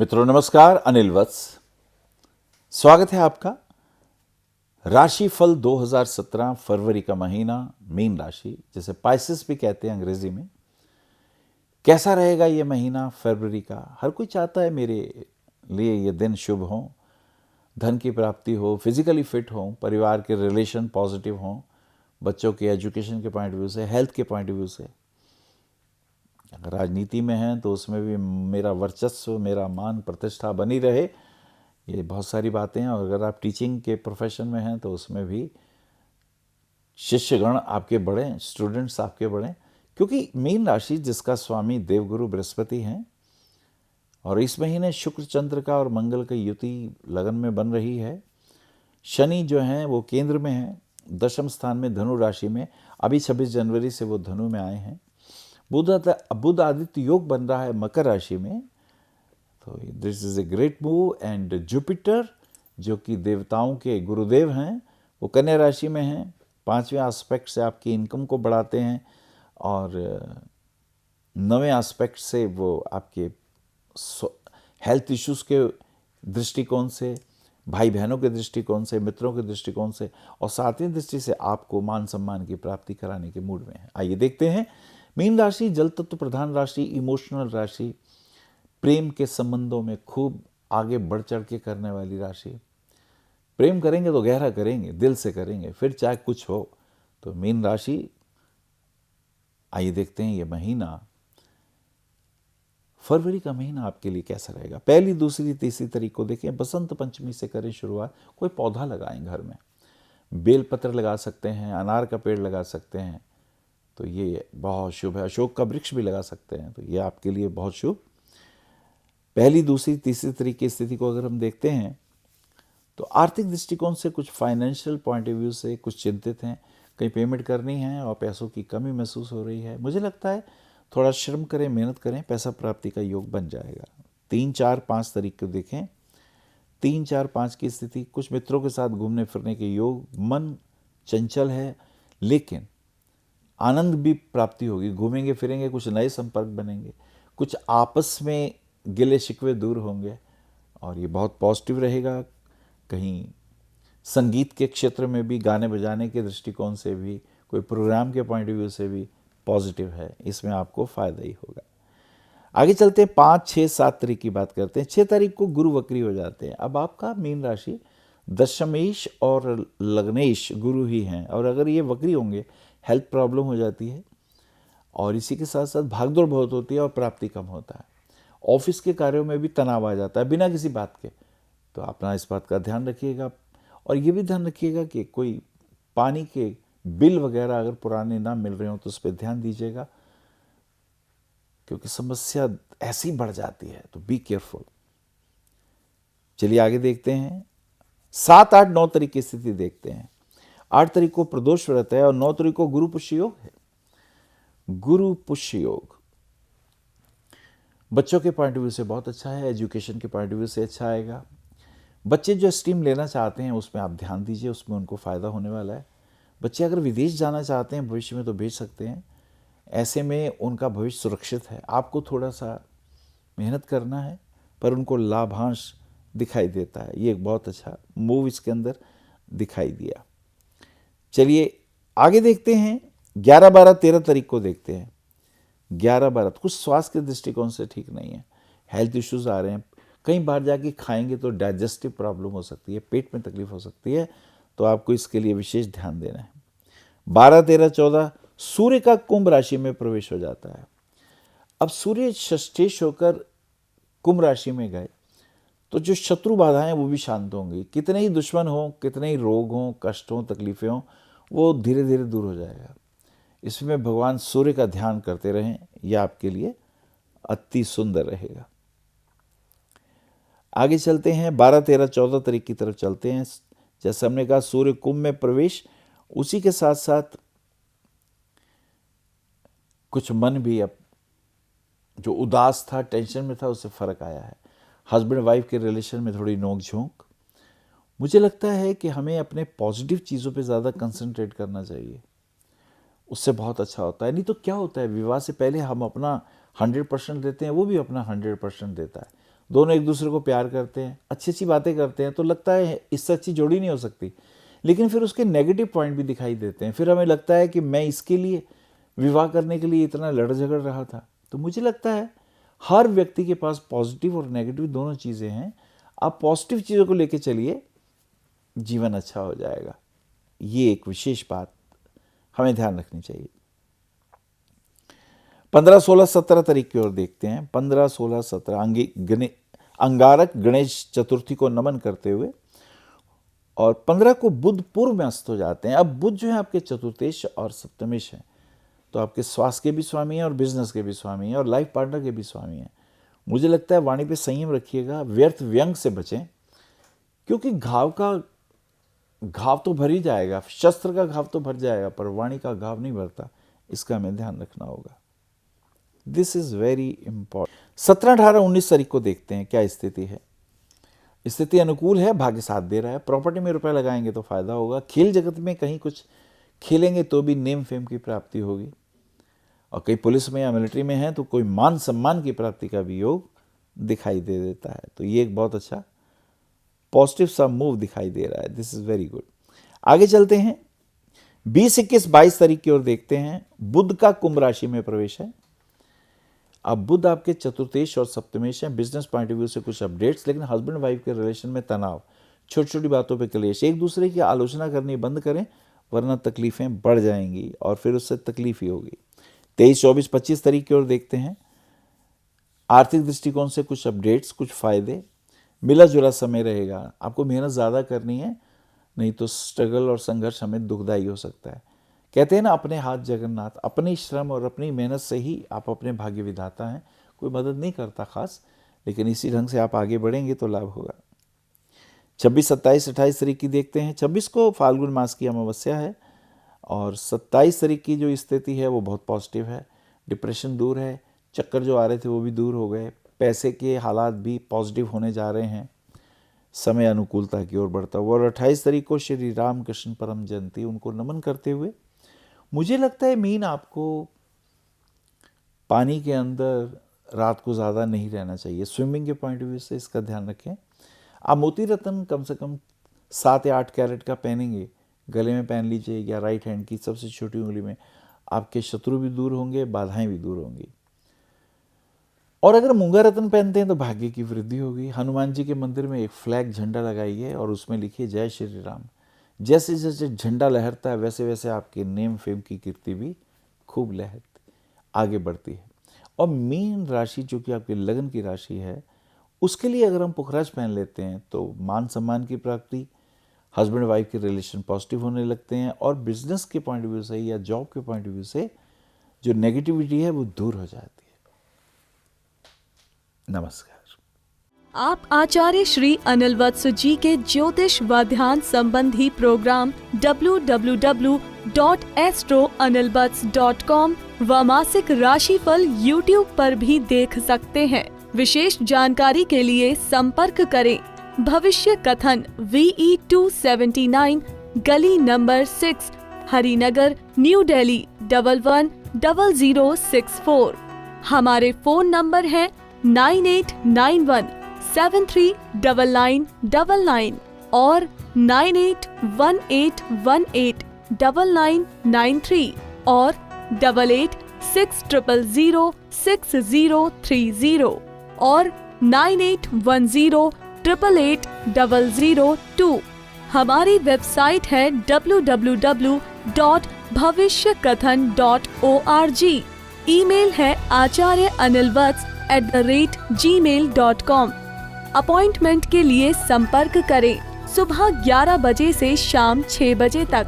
मित्रों नमस्कार, अनिल वत्स स्वागत है आपका। राशिफल 2017 फरवरी का महीना, मीन राशि जिसे पाइसेस भी कहते हैं अंग्रेजी में। कैसा रहेगा ये महीना फरवरी का? हर कोई चाहता है मेरे लिए ये दिन शुभ हो, धन की प्राप्ति हो, फिजिकली फिट हो, परिवार के रिलेशन पॉजिटिव हों, बच्चों के एजुकेशन के पॉइंट ऑफ व्यू से, हेल्थ के पॉइंट ऑफ व्यू से। अगर राजनीति में हैं तो उसमें भी मेरा वर्चस्व, मेरा मान प्रतिष्ठा बनी रहे, ये बहुत सारी बातें हैं। और अगर आप टीचिंग के प्रोफेशन में हैं तो उसमें भी शिष्यगण आपके बढ़ें, स्टूडेंट्स आपके बढ़ें, क्योंकि मीन राशि जिसका स्वामी देवगुरु बृहस्पति हैं और इस महीने शुक्र चंद्र का और मंगल की युति लगन में बन रही है। शनि जो हैं वो केंद्र में हैं, दशम स्थान में धनु राशि में। अभी 26 जनवरी से वो धनु में आए हैं। बुध आदित्य योग बन रहा है मकर राशि में। तो this is a great move. And Jupiter जो कि देवताओं के गुरुदेव हैं वो कन्या राशि में हैं। 5वें एस्पेक्ट से आपकी इनकम को बढ़ाते हैं और 9वें एस्पेक्ट से वो आपके हेल्थ इश्यूज के दृष्टिकोण से, भाई बहनों के दृष्टिकोण से, मित्रों के दृष्टिकोण से और 7वीं दृष्टि से आपको मान सम्मान की प्राप्ति कराने के मूड में है। आइए देखते हैं। मीन राशि जल तत्व प्रधान राशि, इमोशनल राशि, प्रेम के संबंधों में खूब आगे बढ़ चढ़ के करने वाली राशि। प्रेम करेंगे तो गहरा करेंगे, दिल से करेंगे, फिर चाहे कुछ हो। तो मीन राशि, आइए देखते हैं ये महीना, फरवरी का महीना आपके लिए कैसा रहेगा। पहली, दूसरी, तीसरी तारीख को देखें। बसंत पंचमी से करें शुरुआत। कोई पौधा लगाएं घर में, बेलपत्र लगा सकते हैं, अनार का पेड़ लगा सकते हैं, तो ये बहुत शुभ है। अशोक का वृक्ष भी लगा सकते हैं, तो ये आपके लिए बहुत शुभ। पहली, दूसरी, तीसरी तारीख की स्थिति को अगर हम देखते हैं तो आर्थिक दृष्टिकोण से कुछ फाइनेंशियल पॉइंट ऑफ व्यू से कुछ चिंतित हैं। कहीं पेमेंट करनी है और पैसों की कमी महसूस हो रही है। मुझे लगता है थोड़ा श्रम करें, मेहनत करें, पैसा प्राप्ति का योग बन जाएगा। 3, 4, 5 तारीख को देखें। 3, 4, 5 की स्थिति, कुछ मित्रों के साथ घूमने फिरने के योग। मन चंचल है लेकिन आनंद भी प्राप्ति होगी। घूमेंगे फिरेंगे, कुछ नए संपर्क बनेंगे, कुछ आपस में गिले शिकवे दूर होंगे और ये बहुत पॉजिटिव रहेगा। कहीं संगीत के क्षेत्र में भी, गाने बजाने के दृष्टिकोण से भी, कोई प्रोग्राम के पॉइंट ऑफ व्यू से भी पॉजिटिव है। इसमें आपको फ़ायदा ही होगा। आगे चलते हैं। 5, 6, 7 तारीख की बात करते हैं। 6 तारीख को गुरु वक्री हो जाते हैं। अब आपका मीन राशि दशमेश और लग्नेश गुरु ही हैं और अगर ये वक्री होंगे हेल्थ प्रॉब्लम हो जाती है और इसी के साथ साथ भागदौड़ बहुत होती है और प्राप्ति कम होता है। ऑफिस के कार्यों में भी तनाव आ जाता है बिना किसी बात के। तो अपना इस बात का ध्यान रखिएगा और ये भी ध्यान रखिएगा कि कोई पानी के बिल वगैरह अगर पुराने ना मिल रहे हो तो उस पर ध्यान दीजिएगा, क्योंकि समस्या ऐसी बढ़ जाती है। तो बी केयरफुल। चलिए आगे देखते हैं। 7, 8, 9 तारीख की स्थिति देखते हैं। 8 तारीख को प्रदोष व्रत है और 9 तारीख को गुरु पुष्य योग है। गुरु पुष्य योग बच्चों के पॉइंट ऑफ व्यू से बहुत अच्छा है, एजुकेशन के पॉइंट ऑफ व्यू से अच्छा आएगा। बच्चे जो स्ट्रीम लेना चाहते हैं उसमें आप ध्यान दीजिए, उसमें उनको फ़ायदा होने वाला है। बच्चे अगर विदेश जाना चाहते हैं भविष्य में तो भेज सकते हैं। ऐसे में उनका भविष्य सुरक्षित है। आपको थोड़ा सा मेहनत करना है पर उनको लाभांश दिखाई देता है। ये एक बहुत अच्छा मूव इसके अंदर दिखाई दिया। चलिए आगे देखते हैं। 11, 12, 13 तारीख को देखते हैं। 11, 12 कुछ स्वास्थ्य के दृष्टिकोण से ठीक नहीं है। हेल्थ इश्यूज आ रहे हैं। कहीं बाहर जाके खाएंगे तो डाइजेस्टिव प्रॉब्लम हो सकती है, पेट में तकलीफ हो सकती है, तो आपको इसके लिए विशेष ध्यान देना है। 12, 13, 14 सूर्य का कुंभ राशि में प्रवेश हो जाता है। अब सूर्य षष्ठेश होकर कुंभ राशि में गए तो जो शत्रु बाधाएं वो भी शांत होंगी। कितने ही दुश्मन हों, कितने ही रोग हों, कष्ट हों, तकलीफें हों, वो धीरे धीरे दूर हो जाएगा। इसमें भगवान सूर्य का ध्यान करते रहें, यह आपके लिए अति सुंदर रहेगा। आगे चलते हैं। 12, 13, 14 तारीख की तरफ चलते हैं। जैसे हमने कहा सूर्य कुंभ में प्रवेश, उसी के साथ साथ कुछ मन भी अब जो उदास था, टेंशन में था, उससे फर्क आया है। हस्बैंड वाइफ के रिलेशन में थोड़ी नोक झोंक। मुझे लगता है कि हमें अपने पॉजिटिव चीज़ों पे ज़्यादा कंसंट्रेट करना चाहिए, उससे बहुत अच्छा होता है। नहीं तो क्या होता है, विवाह से पहले हम अपना 100% देते हैं, वो भी अपना 100% देता है, दोनों एक दूसरे को प्यार करते हैं, अच्छी अच्छी बातें करते हैं, तो लगता है इससे अच्छी जोड़ी नहीं हो सकती। लेकिन फिर उसके नेगेटिव पॉइंट भी दिखाई देते हैं। फिर हमें लगता है कि मैं इसके लिए विवाह करने के लिए इतना लड़ झगड़ रहा था। तो मुझे लगता है हर व्यक्ति के पास पॉजिटिव और नेगेटिव दोनों चीज़ें हैं। आप पॉजिटिव चीज़ों को लेके चलिए, जीवन अच्छा हो जाएगा। ये एक विशेष बात हमें ध्यान रखनी चाहिए। 15, 16, 17 तारीख की ओर देखते हैं। 15, 16, 17 अंगारक गणेश चतुर्थी को नमन करते हुए, और 15 को बुध पूर्व में अस्त हो जाते हैं। अब बुध जो है आपके चतुर्थेश और सप्तमेश है, तो आपके स्वास्थ्य के भी स्वामी हैं और बिजनेस के भी स्वामी हैं और लाइफ पार्टनर के भी स्वामी हैं। मुझे लगता है वाणी पे संयम रखिएगा, व्यर्थ व्यंग से बचें, क्योंकि घाव तो भर ही जाएगा, शस्त्र का घाव तो भर जाएगा, पर वाणी का घाव नहीं भरता। इसका हमें ध्यान रखना होगा। This is very important. 17, 18, 19 तारीख को देखते हैं क्या स्थिति है। स्थिति अनुकूल है, भाग्य साथ दे रहा है। प्रॉपर्टी में रुपए लगाएंगे तो फायदा होगा। खेल जगत में कहीं कुछ खेलेंगे तो भी नेम फेम की प्राप्ति होगी, और कई पुलिस में या मिलिट्री में है तो कोई मान सम्मान की प्राप्ति का भी योग दिखाई दे देता है। तो ये एक बहुत अच्छा पॉजिटिव सा मूव दिखाई दे रहा है। This is very good. आगे चलते हैं। 20, 21, 22 तारीख की ओर देखते हैं। बुध का कुंभ राशि में प्रवेश है। अब बुध आपके चतुर्थेश और सप्तमेश है। बिजनेस पॉइंट ऑफ व्यू से कुछ अपडेट्स, लेकिन हस्बैंड वाइफ के रिलेशन में तनाव, छोटी छोटी बातों पे क्लेश। एक दूसरे की आलोचना करनी बंद करें, वरना तकलीफें बढ़ जाएंगी और फिर उससे तकलीफ ही होगी। 23, 24, 25 तारीख की ओर देखते हैं। आर्थिक दृष्टिकोण से कुछ अपडेट्स, कुछ फायदे, मिला जुला समय रहेगा। आपको मेहनत ज़्यादा करनी है, नहीं तो स्ट्रगल और संघर्ष हमें दुखदायी हो सकता है। कहते हैं ना, अपने हाथ जगन्नाथ। अपनी श्रम और अपनी मेहनत से ही आप अपने भाग्य विधाता हैं। कोई मदद नहीं करता खास, लेकिन इसी ढंग से आप आगे बढ़ेंगे तो लाभ होगा। 26, 27, 28 तारीख की देखते हैं। 26 को फाल्गुन मास की अमावस्या है, और 27 तारीख की जो स्थिति है वो बहुत पॉजिटिव है। डिप्रेशन दूर है, चक्कर जो आ रहे थे वो भी दूर हो गए, पैसे के हालात भी पॉजिटिव होने जा रहे हैं, समय अनुकूलता की ओर बढ़ता हुआ। और 28 तारीख को श्री रामकृष्ण परम जयंती, उनको नमन करते हुए मुझे लगता है मीन आपको पानी के अंदर रात को ज़्यादा नहीं रहना चाहिए। स्विमिंग के पॉइंट ऑफ व्यू से इसका ध्यान रखें। आप मोती रत्न कम से कम 7 या 8 कैरेट का पहनेंगे, गले में पहन लीजिए, या राइट हैंड की सबसे छोटी उंगली में। आपके शत्रु भी दूर होंगे, बाधाएं भी दूर होंगी। और अगर मूंगा रत्न पहनते हैं तो भाग्य की वृद्धि होगी। हनुमान जी के मंदिर में एक फ्लैग झंडा लगाइए और उसमें लिखिए जय श्री राम। जैसे जैसे झंडा लहरता है वैसे वैसे आपके नेम फेम की कीर्ति भी खूब आगे बढ़ती है। और मीन राशि जो कि आपके लगन की राशि है, उसके लिए अगर हम पुखराज पहन लेते हैं तो मान सम्मान की प्राप्ति, हस्बैंड वाइफ के रिलेशन पॉजिटिव होने लगते हैं, और बिजनेस के पॉइंट ऑफ व्यू से या जॉब के पॉइंट ऑफ व्यू से जो नेगेटिविटी है वो दूर हो जाती है। नमस्कार। आप आचार्य श्री अनिल वत्स जी के ज्योतिष व ध्यान संबंधी प्रोग्राम www.astroanilvats.com व मासिक राशिफल YouTube पर भी देख सकते हैं। विशेष जानकारी के लिए संपर्क करें। भविष्य कथन VE 279 गली नंबर 6 हरिनगर न्यू दिल्ली 110064। हमारे फोन नंबर है 9891739999 और 9818189993 और 8860006030 और 9810880002। हमारी वेबसाइट है www.bhavishyakathan.org। ईमेल है acharyaanilvats@gmail.com। अपॉइंटमेंट के लिए संपर्क करें सुबह 11 बजे से शाम 6 बजे तक।